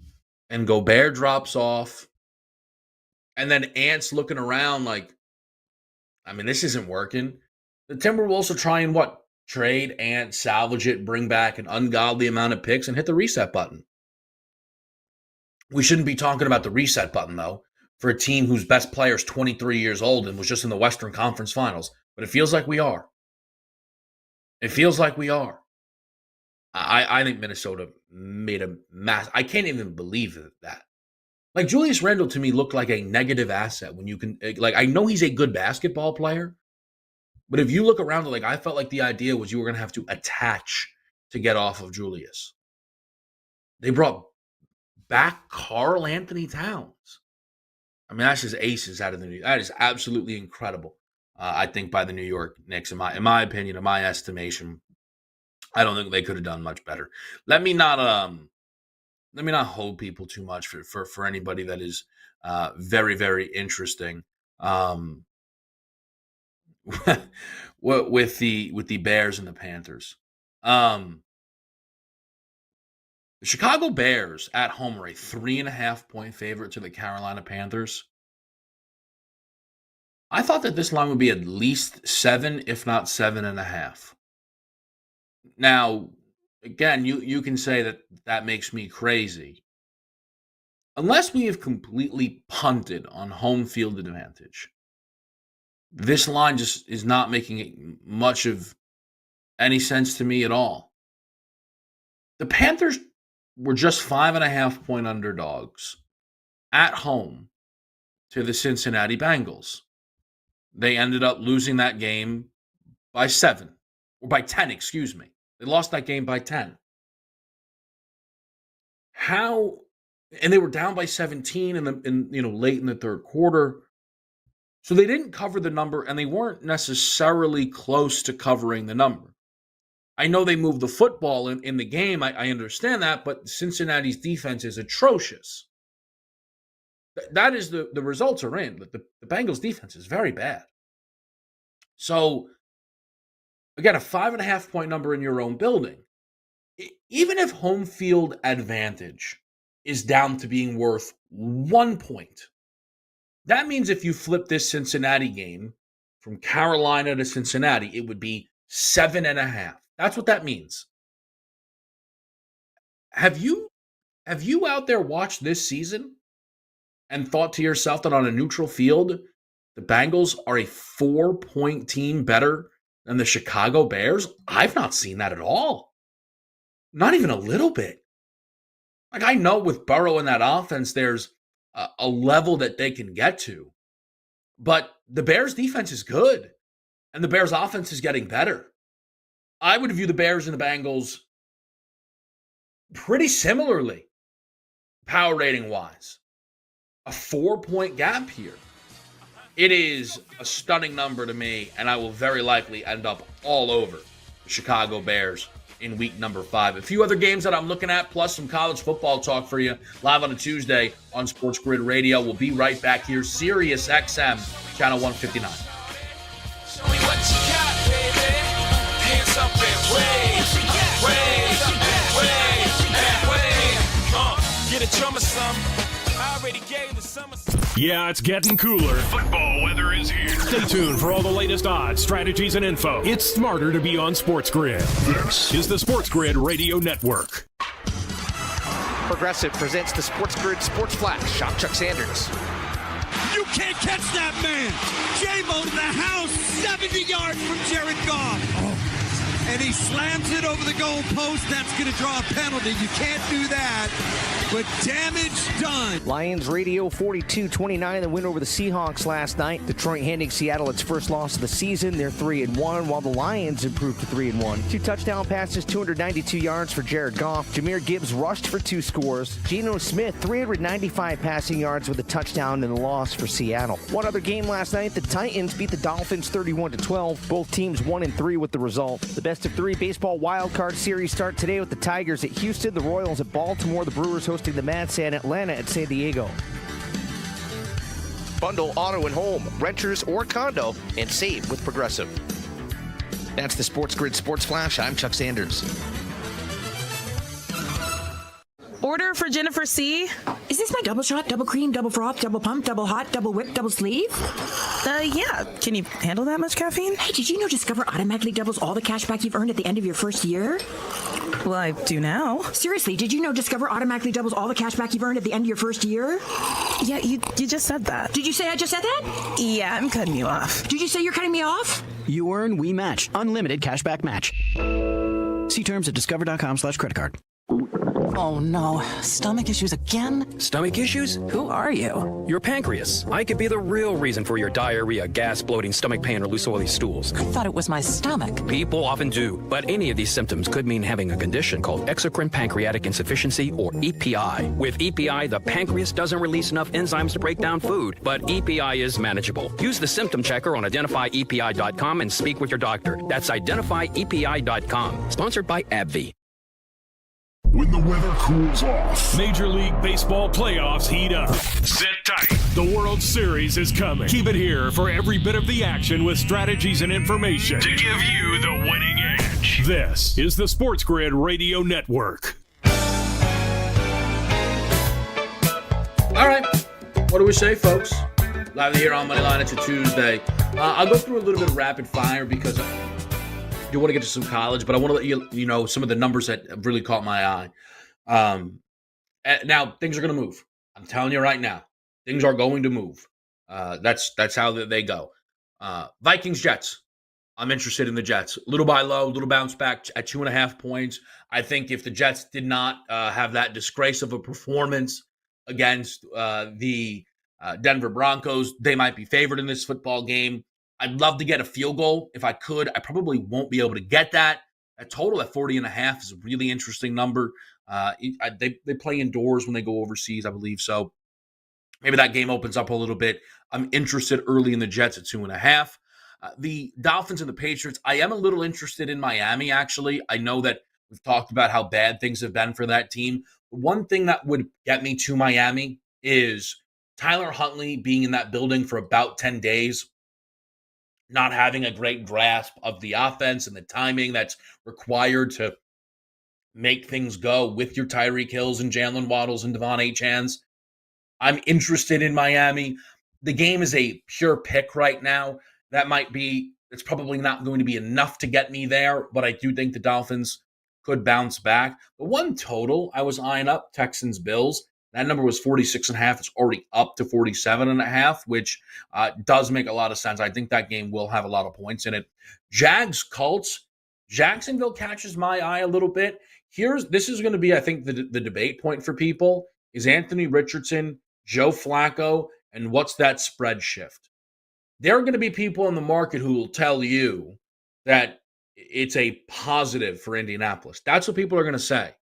and Gobert drops off, and then Ant's looking around like, this isn't working. The Timberwolves will try and trade Ant, salvage it, bring back an ungodly amount of picks, and hit the reset button. We shouldn't be talking about the reset button, though, for a team whose best player is 23 years old and was just in the Western Conference Finals. But it feels like we are. It feels like we are. I think Minnesota made a mass. I can't even believe that. Like, Julius Randle to me looked like a negative asset when you can, I know he's a good basketball player, but if you look around, I felt like the idea was you were going to have to attach to get off of Julius. They brought back Karl Anthony Towns. That's just aces out of the New York. That is absolutely incredible. I think by the New York Knicks, in my opinion, in my estimation, I don't think they could have done much better. Let me not hold people too much for anybody that is very, very interesting with the Bears and the Panthers. The Chicago Bears at home are a 3.5-point favorite to the Carolina Panthers. I thought that this line would be at least 7, if not 7.5. Now, again, you can say that makes me crazy. Unless we have completely punted on home field advantage, this line just is not making much of any sense to me at all. The Panthers were just 5.5-point underdogs at home to the Cincinnati Bengals. They ended up losing that game by 7, or by 10, excuse me. They lost that game by 10. And they were down by 17 late in the third quarter. So they didn't cover the number, and they weren't necessarily close to covering the number. I know they moved the football in the game. I understand that, but Cincinnati's defense is atrocious. That is the results are in. But the Bengals defense is very bad. So, again, a 5.5-point number in your own building. Even if home field advantage is down to being worth 1 point, that means if you flip this Cincinnati game from Carolina to Cincinnati, it would be 7.5. That's what that means. Have you out there watched this season and thought to yourself that on a neutral field, the Bengals are a 4-point team better than the Chicago Bears? I've not seen that at all. Not even a little bit. Like, I know with Burrow in that offense, there's a level that they can get to. But the Bears' defense is good, and the Bears' offense is getting better. I would view the Bears and the Bengals pretty similarly, power rating-wise. A 4-point gap here. It is a stunning number to me, and I will very likely end up all over the Chicago Bears in week number 5. A few other games that I'm looking at, plus some college football talk for you, live on a Tuesday on SportsGrid Radio. We'll be right back here, Sirius XM, channel 159. Show me what you got, baby. Hands up and wave, wave, wave. Get a drum or something. I already gave the summer. Yeah, it's getting cooler. Football weather is here. Stay tuned for all the latest odds, strategies, and info. It's smarter to be on SportsGrid. This is the SportsGrid Radio Network. Progressive presents the SportsGrid Sports Flash. I'm Chuck Sanders. You can't catch that man. J-Mo to the house, 70 yards from Jared Goff. And he slams it over the goal post. That's going to draw a penalty. You can't do that. But damage done. Lions radio 42-29, the win over the Seahawks last night. Detroit handing Seattle its first loss of the season. They're 3-1, while the Lions improved to 3-1. 2 touchdown passes, 292 yards for Jared Goff. Jahmyr Gibbs rushed for 2 scores. Geno Smith, 395 passing yards with a touchdown in the loss for Seattle. One other game last night, the Titans beat the Dolphins 31-12. Both teams 1-3 with the result. The best of 3 baseball wildcard series start today with the Tigers at Houston, the Royals at Baltimore, the Brewers hosting the Mets, and Atlanta at San Diego. Bundle auto and home, renters or condo, and save with Progressive. That's the SportsGrid Sports Flash. I'm Chuck Sanders. Order for Jennifer C. Is this my double shot, double cream, double froth, double pump, double hot, double whip, double sleeve? Yeah. Can you handle that much caffeine? Hey, did you know Discover automatically doubles all the cash back you've earned at the end of your first year? Well, I do now. Seriously, did you know Discover automatically doubles all the cash back you've earned at the end of your first year? Yeah, you just said that. Did you say I just said that? Yeah, I'm cutting you off. Did you say you're cutting me off? You earn, we match. Unlimited cashback match. See terms at discover.com/creditcard. Oh no, stomach issues again? Stomach issues? Who are you? Your pancreas. I could be the real reason for your diarrhea, gas, bloating, stomach pain, or loose oily stools. I thought it was my stomach. People often do, but any of these symptoms could mean having a condition called exocrine pancreatic insufficiency, or EPI. With EPI, the pancreas doesn't release enough enzymes to break down food, but EPI is manageable. Use the symptom checker on identifyepi.com and speak with your doctor. That's identifyepi.com. Sponsored by AbbVie. When the weather cools off, Major League Baseball playoffs heat up. Sit tight. The World Series is coming. Keep it here for every bit of the action with strategies and information To give you the winning edge. This is the SportsGrid Radio Network. All right. What do we say, folks? Live here on Moneyline. It's a Tuesday. I'll go through a little bit of rapid fire because I do want to get to some college, but I want to let you know some of the numbers that have really caught my eye. Now, things are going to move. I'm telling you right now. Things are going to move. That's how they go. Vikings, Jets. I'm interested in the Jets. Little by low, little bounce back at 2.5 points. I think if the Jets did not have that disgrace of a performance against the Denver Broncos, they might be favored in this football game. I'd love to get a field goal if I could. I probably won't be able to get that. A total at 40.5 is a really interesting number. They play indoors when they go overseas, I believe. So maybe that game opens up a little bit. I'm interested early in the Jets at 2.5. The Dolphins and the Patriots, I am a little interested in Miami, actually. I know that we've talked about how bad things have been for that team. One thing that would get me to Miami is Tyler Huntley being in that building for about 10 days, not having a great grasp of the offense and the timing that's required to make things go with your Tyreek Hills and Jalen Waddles and Devon Achans. I'm interested in Miami. The game is a pure pick right now. It's probably not going to be enough to get me there, but I do think the Dolphins could bounce back. The one total I was eyeing up, Texans-Bills, that number was 46.5. It's already up to 47.5, which does make a lot of sense. I think that game will have a lot of points in it. Jags-Colts, Jacksonville catches my eye a little bit. This is going to be, I think, the debate point for people. Is Anthony Richardson, Joe Flacco, and what's that spread shift? There are going to be people in the market who will tell you that it's a positive for Indianapolis. That's what people are going to say.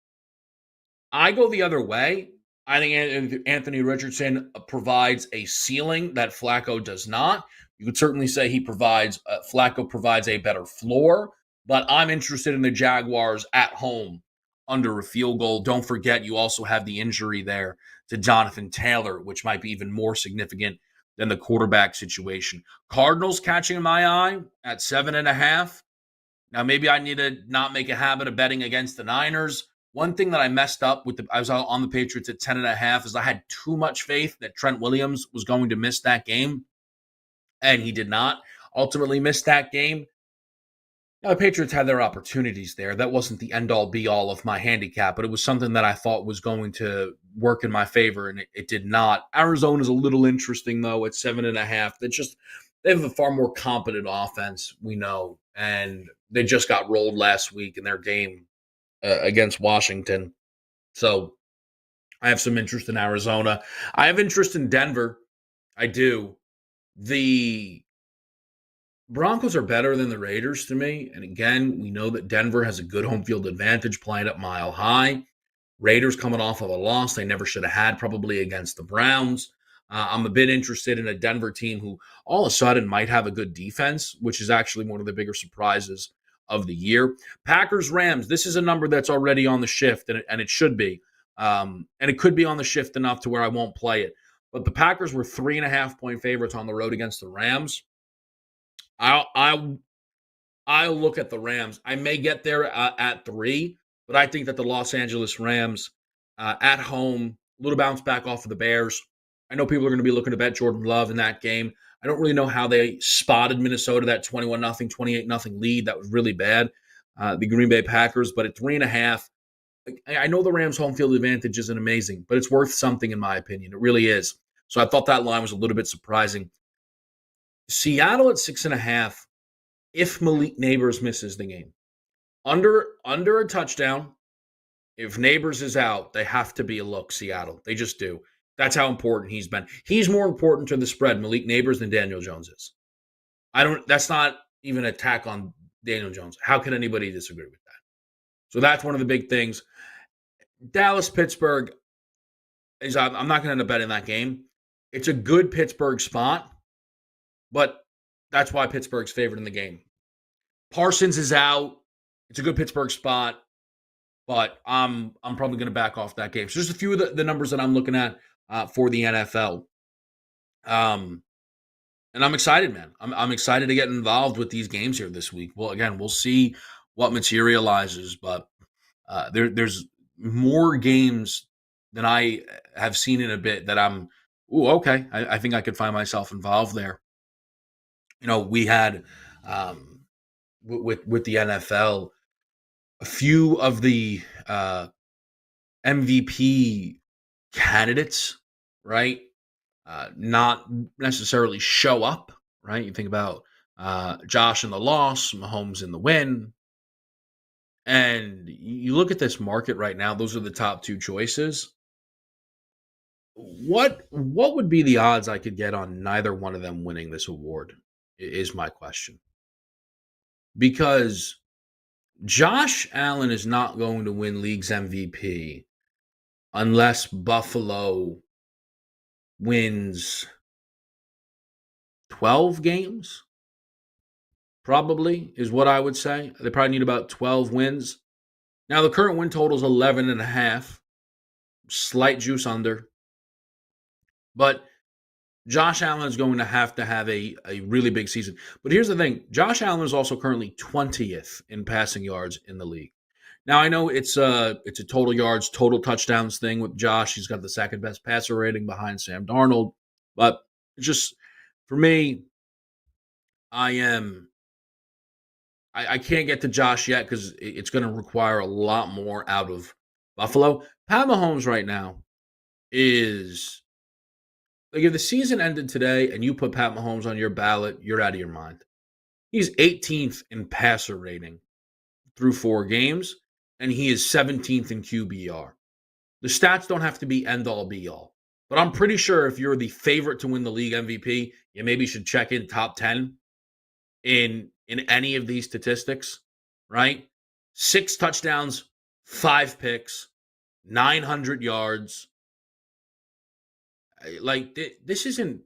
I go the other way. I think Anthony Richardson provides a ceiling that Flacco does not. You could certainly say Flacco provides a better floor, but I'm interested in the Jaguars at home under a field goal. Don't forget, you also have the injury there to Jonathan Taylor, which might be even more significant than the quarterback situation. Cardinals catching my eye at 7.5. Now, maybe I need to not make a habit of betting against the Niners. One thing that I messed up with, I was on the Patriots at 10.5, is I had too much faith that Trent Williams was going to miss that game, and he did not ultimately miss that game. Now, the Patriots had their opportunities there. That wasn't the end-all, be-all of my handicap, but it was something that I thought was going to work in my favor, and it did not. Arizona's a little interesting, though, at 7.5. They have a far more competent offense, we know, and they just got rolled last week in their game against Washington. So I have some interest in Arizona. I have interest in Denver. I do. The Broncos are better than the Raiders to me. And again, we know that Denver has a good home field advantage playing at Mile High. Raiders coming off of a loss they never should have had, probably against the Browns. I'm a bit interested in a Denver team who all of a sudden might have a good defense, which is actually one of the bigger surprises of the year. Packers-Rams, this is a number that's already on the shift, and it should be. And it could be on the shift enough to where I won't play it. But the Packers were 3.5-point favorites on the road against the Rams. I'll look at the Rams. I may get there at 3, but I think that the Los Angeles Rams at home, a little bounce back off of the Bears. I know people are going to be looking to bet Jordan Love in that game. I don't really know how they spotted Minnesota, that 21-0, 28-0 lead. That was really bad, the Green Bay Packers. But at 3.5, I know the Rams' home field advantage isn't amazing, but it's worth something in my opinion. It really is. So I thought that line was a little bit surprising. Seattle at 6.5, if Malik Neighbors misses the game. Under a touchdown, if Neighbors is out, they have to be a look, Seattle. They just do. That's how important he's been. He's more important to the spread, Malik Neighbors, than Daniel Jones is. That's not even an attack on Daniel Jones. How can anybody disagree with that? So that's one of the big things. Dallas-Pittsburgh, I'm not going to end up betting that game. It's a good Pittsburgh spot, but that's why Pittsburgh's favored in the game. Parsons is out. It's a good Pittsburgh spot, but I'm probably going to back off that game. So just a few of the numbers that I'm looking at for the NFL. And I'm excited, man. I'm excited to get involved with these games here this week. Well, again, we'll see what materializes, but there's more games than I have seen in a bit that I'm, okay. I think I could find myself involved there. You know, we had with the NFL, a few of the MVP candidates, right? Not necessarily show up, right? You think about Josh in the loss, Mahomes in the win. And you look at this market right now, those are the top two choices. What would be the odds I could get on neither one of them winning this award is my question. Because Josh Allen is not going to win League's MVP unless Buffalo wins 12 games, probably, is what I would say. They probably need about 12 wins. Now, the current win total is 11.5, slight juice under. But Josh Allen is going to have a really big season. But here's the thing. Josh Allen is also currently 20th in passing yards in the league. Now, I know it's a total yards, total touchdowns thing with Josh. He's got the second best passer rating behind Sam Darnold. But just, for me, I can't get to Josh yet because it's going to require a lot more out of Buffalo. Pat Mahomes right now is, like, if the season ended today and you put Pat Mahomes on your ballot, you're out of your mind. He's 18th in passer rating through 4 games, and he is 17th in QBR. The stats don't have to be end-all, be-all. But I'm pretty sure if you're the favorite to win the league MVP, you maybe should check in top 10 in any of these statistics, right? 6 touchdowns, 5 picks, 900 yards. Like, this isn't...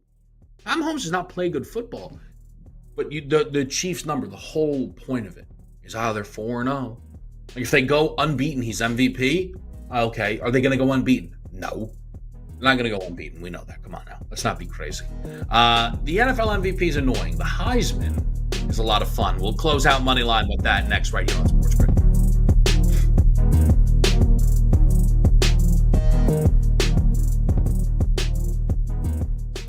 Pat Mahomes does not play good football. But the Chiefs number, the whole point of it is, they're 4-0. Like, if they go unbeaten, he's MVP. Okay. Are they going to go unbeaten? No. They're not going to go unbeaten. We know that. Come on now. Let's not be crazy. The NFL MVP is annoying. The Heisman is a lot of fun. We'll close out Moneyline with that next right here on SportsGrid.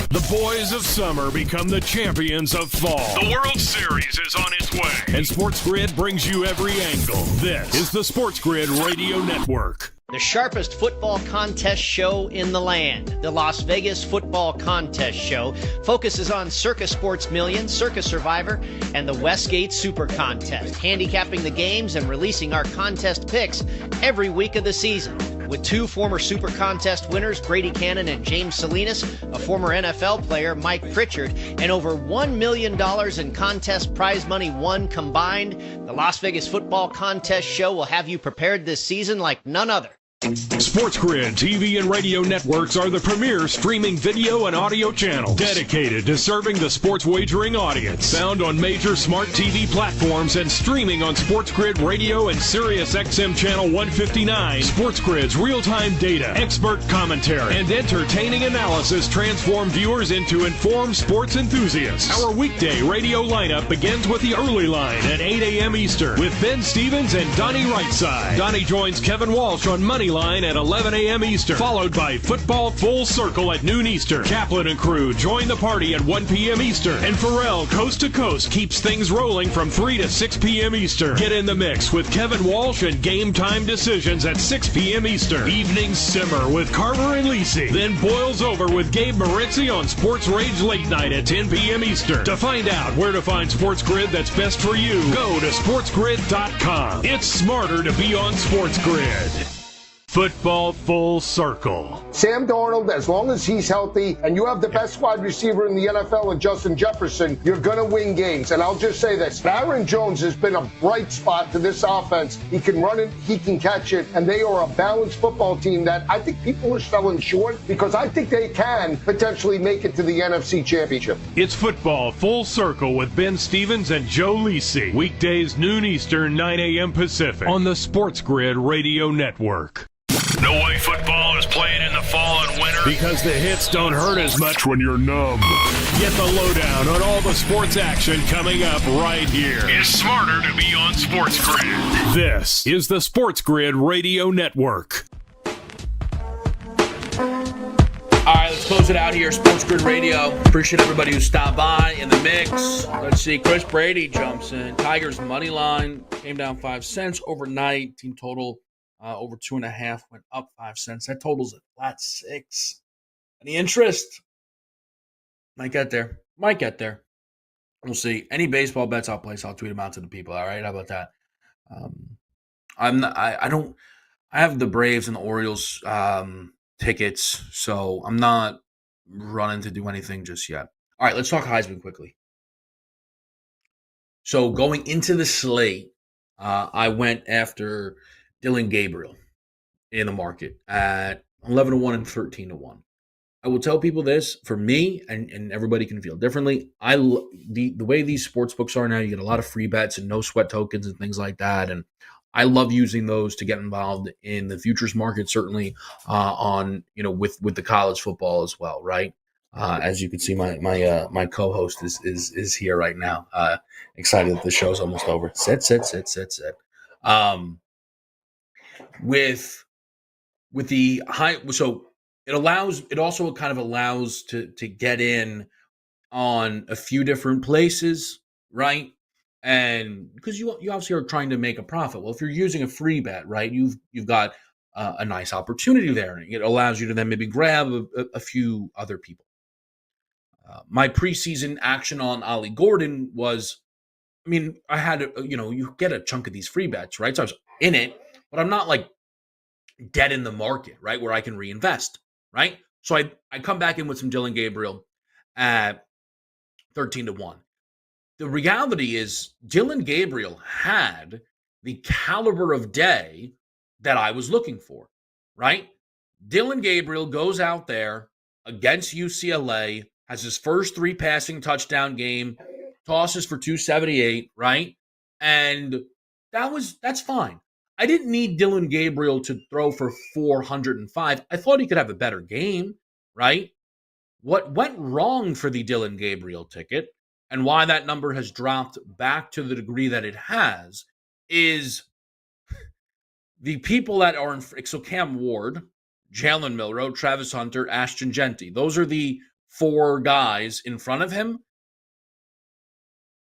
The boys of summer become the champions of fall. The World Series is on its way. And SportsGrid brings you every angle. This is the SportsGrid Radio Network. The sharpest football contest show in the land, the Las Vegas Football Contest Show, focuses on Circus Sports Million, Circus Survivor, and the Westgate Super Contest, handicapping the games and releasing our contest picks every week of the season. With 2 former Super Contest winners, Grady Cannon and James Salinas, a former NFL player, Mike Pritchard, and over $1 million in contest prize money won combined, the Las Vegas Football Contest Show will have you prepared this season like none other. SportsGrid TV and radio networks are the premier streaming video and audio channels dedicated to serving the sports wagering audience. Found on major smart TV platforms and streaming on SportsGrid Radio and SiriusXM Channel 159. SportsGrid's real-time data, expert commentary, and entertaining analysis transform viewers into informed sports enthusiasts. Our weekday radio lineup begins with the early line at 8 a.m. Eastern with Ben Stevens and Donnie Rightside. Donnie joins Kevin Walsh on Moneyline at 11 a.m. Eastern, followed by Football Full Circle at noon Eastern. Kaplan and crew join the party at 1 p.m. Eastern. And Pharrell Coast to Coast keeps things rolling from 3 to 6 p.m. Eastern. Get in the mix with Kevin Walsh and Game Time Decisions at 6 p.m. Eastern. Evenings simmer with Carver and Lisi. Then boils over with Gabe Moritzi on Sports Rage Late Night at 10 p.m. Eastern. To find out where to find SportsGrid that's best for you, go to sportsgrid.com. It's smarter to be on SportsGrid. Football Full Circle. Sam Darnold, as long as he's healthy, and you have the best wide receiver in the NFL in Justin Jefferson, you're going to win games. And I'll just say this, Aaron Jones has been a bright spot to this offense. He can run it, he can catch it, and they are a balanced football team that I think people are selling short because I think they can potentially make it to the NFC Championship. It's Football Full Circle with Ben Stevens and Joe Lisi. Weekdays noon Eastern, 9 a.m. Pacific on the SportsGrid Radio Network. No way football is played in the fall and winter. Because the hits don't hurt as much when you're numb. Get the lowdown on all the sports action coming up right here. It's smarter to be on SportsGrid. This is the SportsGrid Radio Network. All right, let's close it out here. SportsGrid Radio. Appreciate everybody who stopped by in the mix. Let's see. Chris Brady jumps in. Tigers money line came down 5 cents overnight. Team total over 2.5 went up 5 cents. That totals a flat 6. Any interest? Might get there. We'll see. Any baseball bets I'll place, I'll tweet them out to the people. All right, how about that? I have the Braves and the Orioles tickets, so I'm not running to do anything just yet. All right, let's talk Heisman quickly. So going into the slate, I went after Dylan Gabriel in the market at 11-1 and 13-1. I will tell people this, for me, and everybody can feel differently. The way these sports books are now, you get a lot of free bets and no sweat tokens and things like that. And I love using those to get involved in the futures market, certainly on, with the college football as well, right? As you can see, my co-host is here right now. Excited that the show's almost over. Sit. With the high, so it also kind of allows to get in on a few different places, right? And because you obviously are trying to make a profit. Well, if you're using a free bet, right, you've got a nice opportunity there, and it allows you to then maybe grab a few other people. My preseason action on Ollie Gordon was, I had you get a chunk of these free bets, right? So I was in it, but I'm not like dead in the market, right, where I can reinvest, right? So I come back in with some Dylan Gabriel at 13-1. The reality is Dylan Gabriel had the caliber of day that I was looking for, right? Dylan Gabriel goes out there against UCLA, has his first 3 passing touchdown game, tosses for 278, right? And that's fine. I didn't need Dylan Gabriel to throw for 405. I thought he could have a better game, right? What went wrong for the Dylan Gabriel ticket and why that number has dropped back to the degree that it has is the people that are in. So Cam Ward, Jalen Milroe, Travis Hunter, Ashton Genty. Those are the 4 guys in front of him.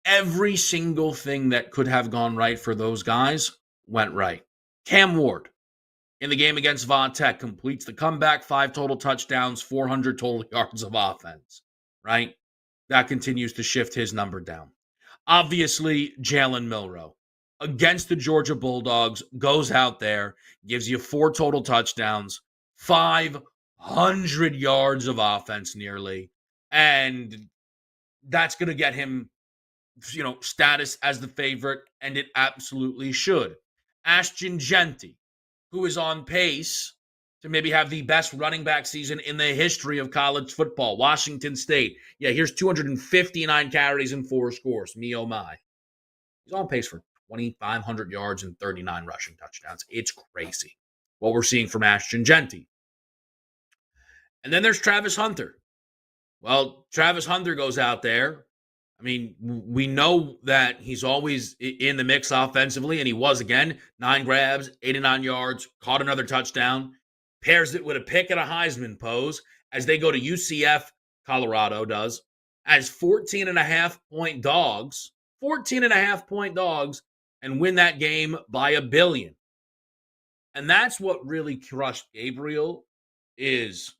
Every single thing that could have gone right for those guys went right. Cam Ward, in the game against Vatech, completes the comeback, 5 total touchdowns, 400 total yards of offense, right? That continues to shift his number down. Obviously, Jalen Milroe, against the Georgia Bulldogs, goes out there, gives you 4 total touchdowns, 500 yards of offense nearly, and that's going to get him, status as the favorite, and it absolutely should. Ashton Genty, who is on pace to maybe have the best running back season in the history of college football. Washington State. Yeah, here's 259 carries and 4 scores. Me, oh my. He's on pace for 2,500 yards and 39 rushing touchdowns. It's crazy what we're seeing from Ashton Genty. And then there's Travis Hunter. Well, Travis Hunter goes out there. We know that he's always in the mix offensively, and he was again. 9 grabs, 89 yards, caught another touchdown, pairs it with a pick and a Heisman pose as they go to UCF, Colorado does, as 14.5-point dogs, and win that game by 1 billion. And that's what really crushed Gabriel is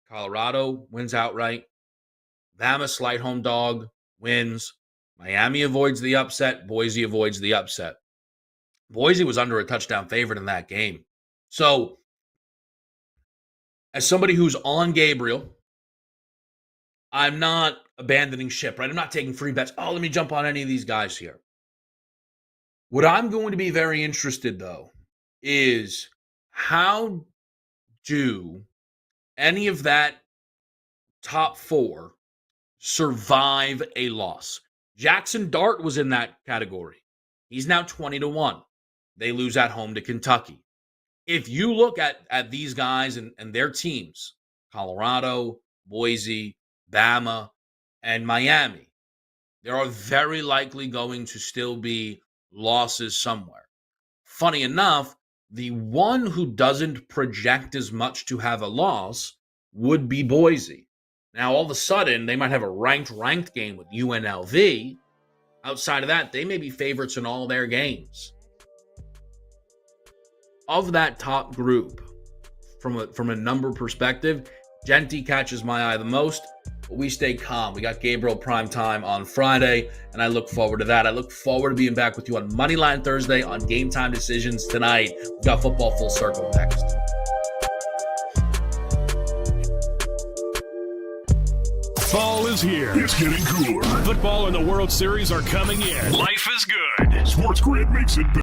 Colorado wins outright. Bama slight home dog wins. Miami avoids the upset. Boise avoids the upset. Boise was under a touchdown favorite in that game. So, as somebody who's on Gabriel, I'm not abandoning ship, right? I'm not taking free bets. Oh, let me jump on any of these guys here. What I'm going to be very interested, though, is how do any of that top 4 survive a loss? Jackson Dart was in that category. He's now 20-1. They lose at home to Kentucky. If you look at these guys and their teams, Colorado, Boise, Bama, and Miami, there are very likely going to still be losses somewhere. Funny enough, the one who doesn't project as much to have a loss would be Boise. Now, all of a sudden, they might have a ranked game with UNLV. Outside of that, they may be favorites in all their games. Of that top group, from a number perspective, Genty catches my eye the most, but we stay calm. We got Gabriel prime time on Friday, and I look forward to that. I look forward to being back with you on Moneyline Thursday, on Game Time Decisions tonight. We've got Football Full Circle next. Fall is here. It's getting cooler. Football and the World Series are coming in. Life is good. SportsGrid makes it better.